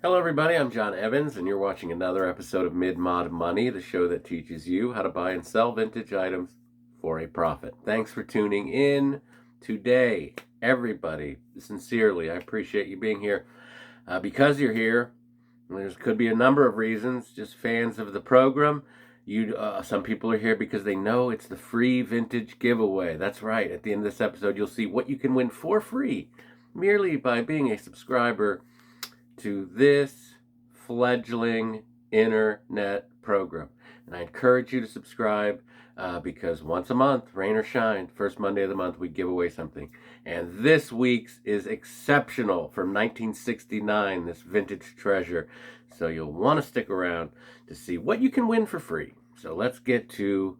Hello, everybody. I'm John Evans, and you're watching another episode of Mid-Mod Money, the show that teaches you how to buy and sell vintage items for a profit. Thanks for tuning in today, everybody. Sincerely, I appreciate you being here. Because you're here, there could be a number of reasons. Just fans of the program. Some people are here because they know it's the free vintage giveaway. That's right. At the end of this episode, you'll see what you can win for free merely by being a subscriber to this fledgling internet program. And I encourage you to subscribe because once a month, rain or shine, first Monday of the month, we give away something. And this week's is exceptional, from 1969, this vintage treasure. So you'll want to stick around to see what you can win for free. So let's get to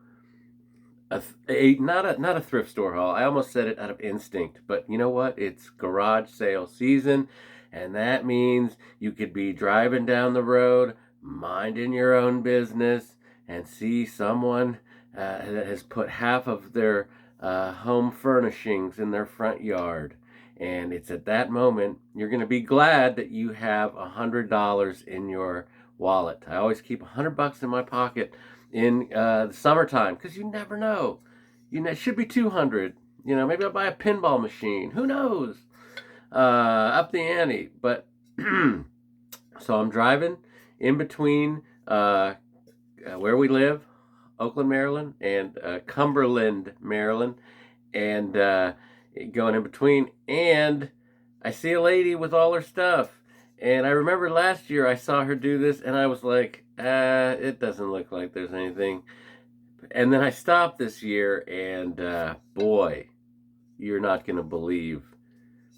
not a thrift store haul. I almost said it out of instinct, but you know what? It's garage sale season, and that means you could be driving down the road, minding your own business, and see someone that has put half of their home furnishings in their front yard. And it's at that moment you're going to be glad that you have $100 in your wallet. I always keep $100 in my pocket in the summertime because you never know. It should be 200. Maybe I'll buy a pinball machine. Who knows? Up the ante. But so I'm driving in between where we live, Oakland, Maryland, and Cumberland, Maryland, and going in between, and I see a lady with all her stuff. And I remember last year I saw her do this, and I was like, it doesn't look like there's anything. And then I stopped this year, and boy, you're not going to believe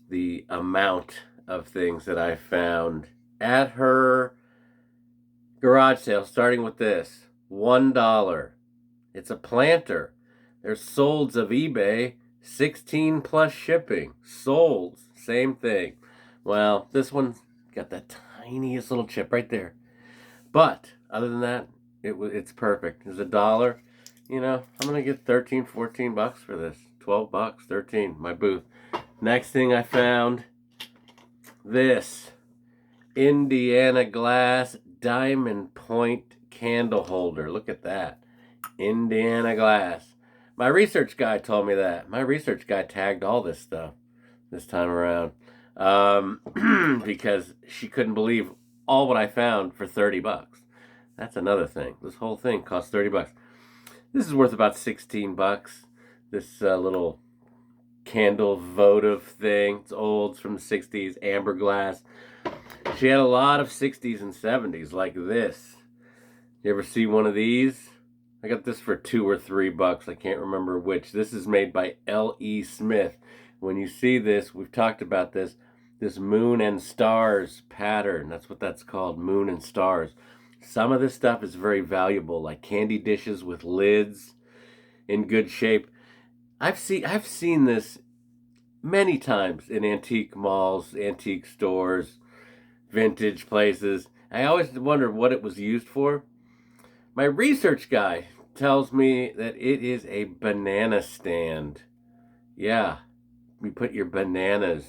the amount of things that I found at her garage sale, starting with this $1. It's a planter. There's solds of eBay, 16 plus shipping. Solds, same thing. Well, this one's got that tiniest little chip right there. But other than that, it's perfect. It's $1. I'm gonna get 13, 14 bucks for this. 12 bucks, 13. My booth. Next thing I found, this Indiana glass diamond point candle holder. Look at that. Indiana glass. My research guy told me that. My research guy tagged all this stuff this time around because she couldn't believe all what I found for 30 bucks. That's another thing. This whole thing cost 30 bucks. This is worth about 16 bucks. This little candle votive thing. It's old. It's from the 60s. Amber glass. She had a lot of 60s and 70s like this. You ever see one of these? I got this for $2 or $3. I can't remember which. This is made by L.E Smith. When you see this, we've talked about this moon and stars pattern. That's what that's called, moon and stars. Some of this stuff is very valuable, like candy dishes with lids in good shape. I've seen this many times in antique malls, antique stores, vintage places. I always wondered what it was used for. My research guy tells me that it is a banana stand. Yeah, you put your bananas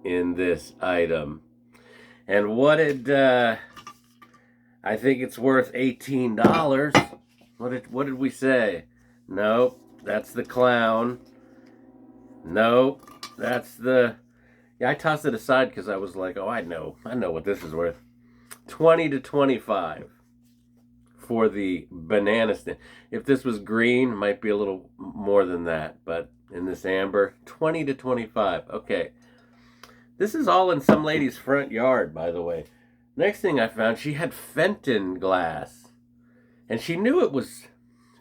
in this item. And what did I think it's worth $18. What did we say? Nope, that's the clown. Nope, that's the... Yeah, I tossed it aside because I was like, oh, I know what this is worth. 20 to 25 for the banana stand. If this was green, it might be a little more than that, but in this amber, 20 to 25. Okay. This is all in some lady's front yard, by the way. Next thing I found, she had fenton glass. And she knew it was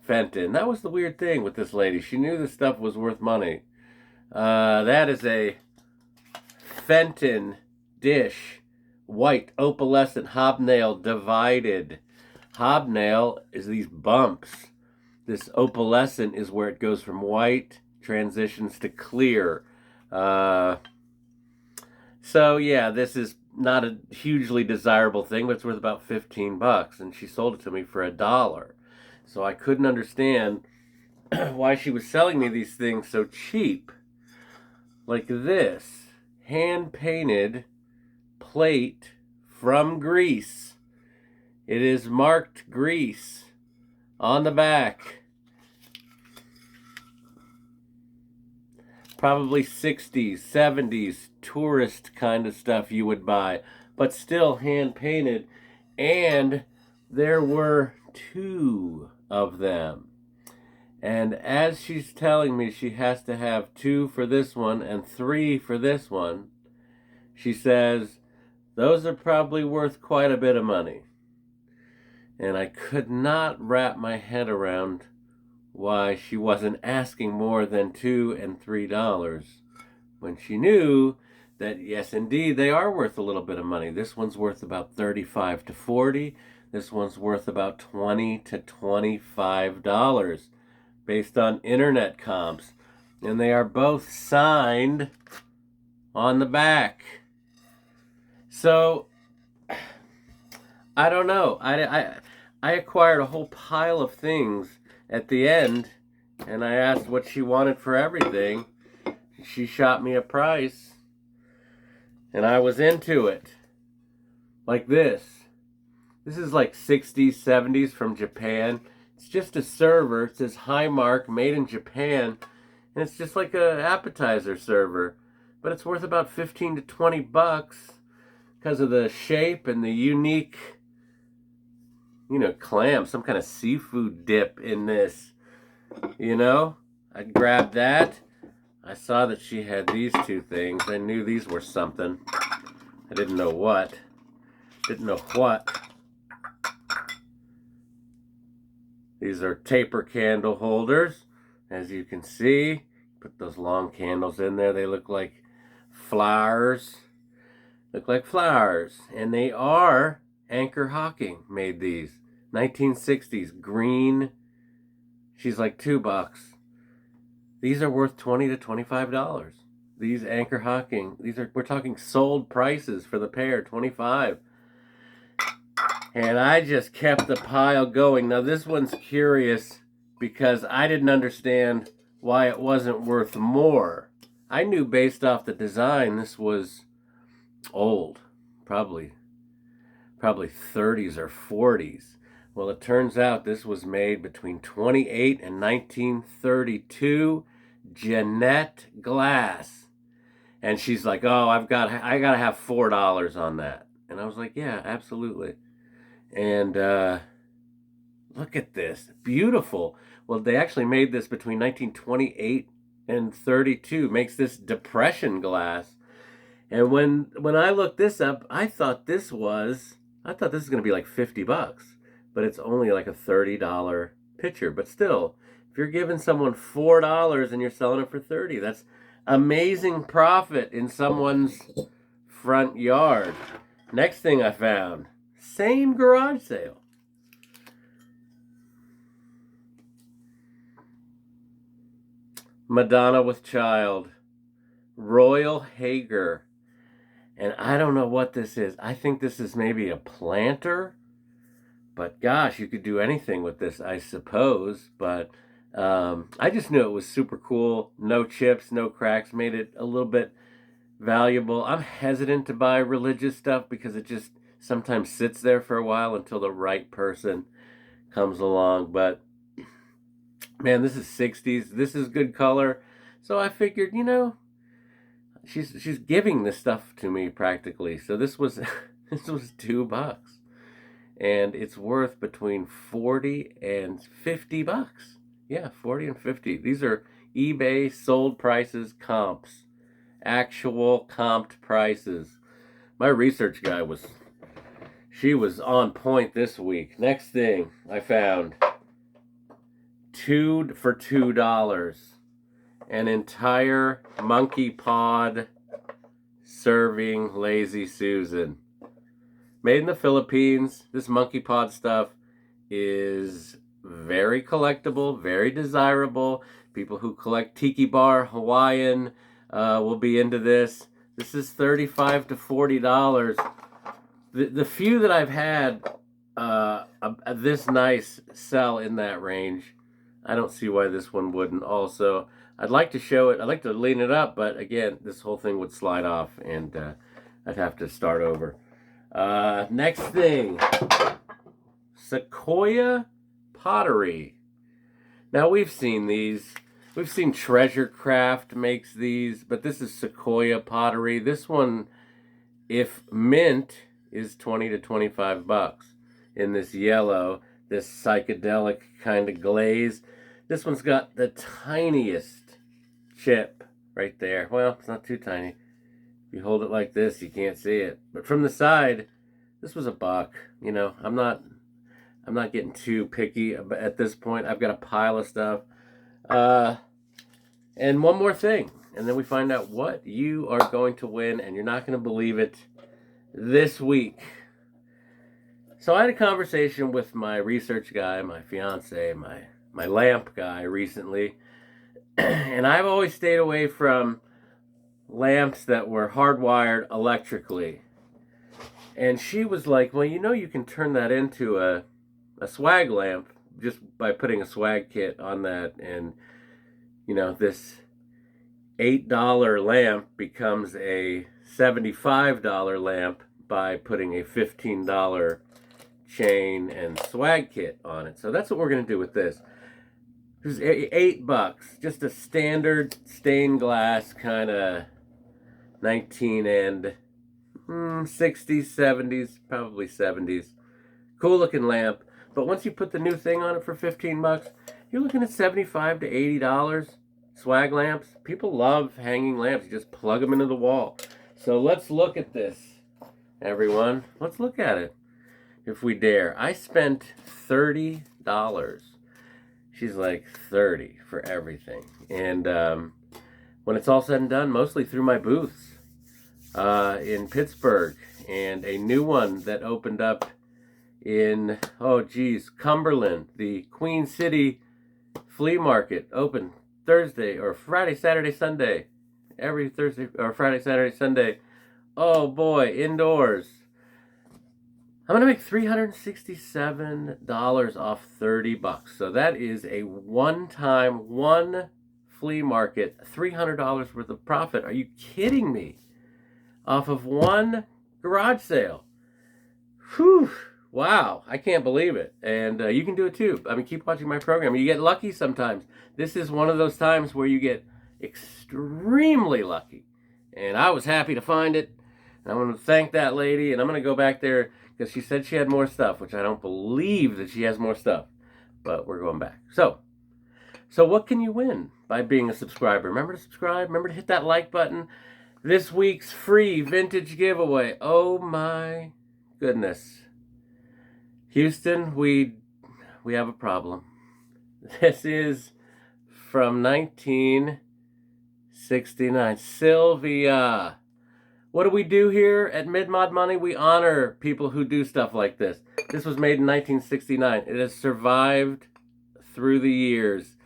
fenton. That was the weird thing with this lady. She knew this stuff was worth money. That is a fenton dish. White, opalescent, hobnail, divided. Hobnail is these bumps. This opalescent is where it goes from white, transitions to clear. So yeah, this is not a hugely desirable thing, but it's worth about 15 bucks, and she sold it to me for $1. So I couldn't understand why she was selling me these things so cheap. Like this hand-painted plate from Greece. It is marked Greece on the back. Probably 60s, 70s, tourist kind of stuff you would buy, but still hand painted. And there were 2 of them. And as she's telling me she has to have 2 for this one and 3 for this one, she says, those are probably worth quite a bit of money. And I could not wrap my head around why she wasn't asking more than $2 and $3 when she knew that, yes, indeed, they are worth a little bit of money. This one's worth about $35 to $40. This one's worth about $20 to $25 based on internet comps. And they are both signed on the back. So, I don't know. I acquired a whole pile of things at the end, and I asked what she wanted for everything. She shot me a price, and I was into it. Like this. This is like 60s, 70s from Japan. It's just a server. It says High Mark, made in Japan, and it's just like an appetizer server. But it's worth about 15 to 20 bucks because of the shape and the unique, clam, some kind of seafood dip in this. I grabbed that. I saw that she had these 2 things. I knew these were something. I didn't know what. These are taper candle holders. As you can see, put those long candles in there. They look like flowers. And they are Anchor Hocking made these. 1960s, green. She's like $2. These are worth $20 to $25. These Anchor Hocking, we're talking sold prices for the pair, $25. And I just kept the pile going. Now this one's curious because I didn't understand why it wasn't worth more. I knew based off the design this was old, probably 30s or 40s. Well, it turns out this was made between 28 and 1932, Jeanette glass. And she's like, "Oh, I got to have $4 on that." And I was like, "Yeah, absolutely." And look at this, beautiful. Well, they actually made this between 1928 and 32. Makes this depression glass. And when I looked this up, I thought this was going to be like 50 bucks. But it's only like a $30 pitcher. But still, if you're giving someone $4 and you're selling it for 30, that's amazing profit in someone's front yard. Next thing I found, same garage sale. Madonna with child. Royal Haeger. And I don't know what this is. I think this is maybe a planter. But gosh, you could do anything with this, I suppose. But I just knew it was super cool. No chips, no cracks. Made it a little bit valuable. I'm hesitant to buy religious stuff because it just sometimes sits there for a while until the right person comes along. But man, this is 60s. This is good color. So I figured, she's giving this stuff to me practically. So this was $2. And it's worth between 40 and 50 bucks. Yeah, 40 and 50. These are eBay sold prices, comps. Actual comped prices. My research guy was on point this week. Next thing I found, 2 for $2. An entire monkey pod serving Lazy Susan. Made in the Philippines. This monkey pod stuff is very collectible, very desirable. People who collect tiki bar, Hawaiian, will be into this. This is $35 to $40. The few that I've had this nice sell in that range. I don't see why this one wouldn't also. I'd like to show it. I'd like to lean it up, but again, this whole thing would slide off and I'd have to start over. Next thing, sequoia pottery. Now we've seen these. We've seen Treasure Craft makes these, but this is sequoia pottery. This one, if mint, is 20 to 25 bucks in this yellow, this psychedelic kind of glaze. This one's got the tiniest chip right there. Well, it's not too tiny. If you hold it like this, you can't see it. But from the side, this was $1. You know, I'm not getting too picky at this point. I've got a pile of stuff. And one more thing, and then we find out what you are going to win, and you're not going to believe it, this week. So I had a conversation with my research guy, my fiance, my lamp guy recently, and I've always stayed away from lamps that were hardwired electrically. And she was like, well, you know, you can turn that into a swag lamp just by putting a swag kit on that, and you know, this $8 lamp becomes a $75 lamp by putting a $15 chain and swag kit on it. So that's what we're going to do with this. This is $8, just a standard stained glass kind of 19 and 60s, 70s, probably 70s. Cool looking lamp. But once you put the new thing on it for $15, you're looking at $75 to $80. Swag lamps. People love hanging lamps. You just plug them into the wall. So let's look at this, everyone. Let's look at it, if we dare. I spent $30. She's like, 30 for everything. And when it's all said and done, mostly through my booths in Pittsburgh, and a new one that opened up in, Cumberland. The Queen City Flea Market open Thursday or Friday, Saturday, Sunday. Every Thursday or Friday, Saturday, Sunday. Oh boy, indoors. I'm gonna make $367 off $30. So that is a one-time, one flea market, $300 worth of profit. Are you kidding me? Off of one garage sale. Whew. Wow, I can't believe it. And you can do it too. I mean, keep watching my program. You get lucky sometimes. This is one of those times where you get extremely lucky. And I was happy to find it. And I want to thank that lady. And I'm going to go back there because she said she had more stuff, which I don't believe that she has more stuff. But we're going back. So what can you win by being a subscriber? Remember to subscribe. Remember to hit that like button. This week's free vintage giveaway. Oh my goodness. Houston, we have a problem. This is from 1969. Sylvia. What do we do here at Mid-Mod Money? We honor people who do stuff like this. This was made in 1969. It has survived through the years.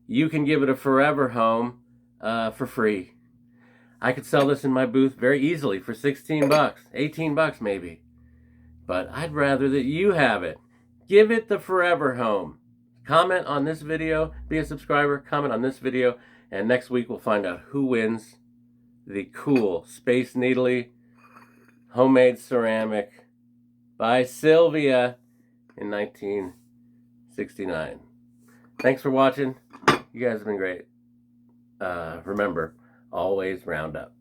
You can give it a forever home for free. I could sell this in my booth very easily for $16, $18 maybe. But I'd rather that you have it. Give it the forever home. Comment on this video. Be a subscriber. Comment on this video. And next week we'll find out who wins the cool Space Needly homemade ceramic by Sylvia in 1969. Thanks for watching. You guys have been great. Remember, always round up.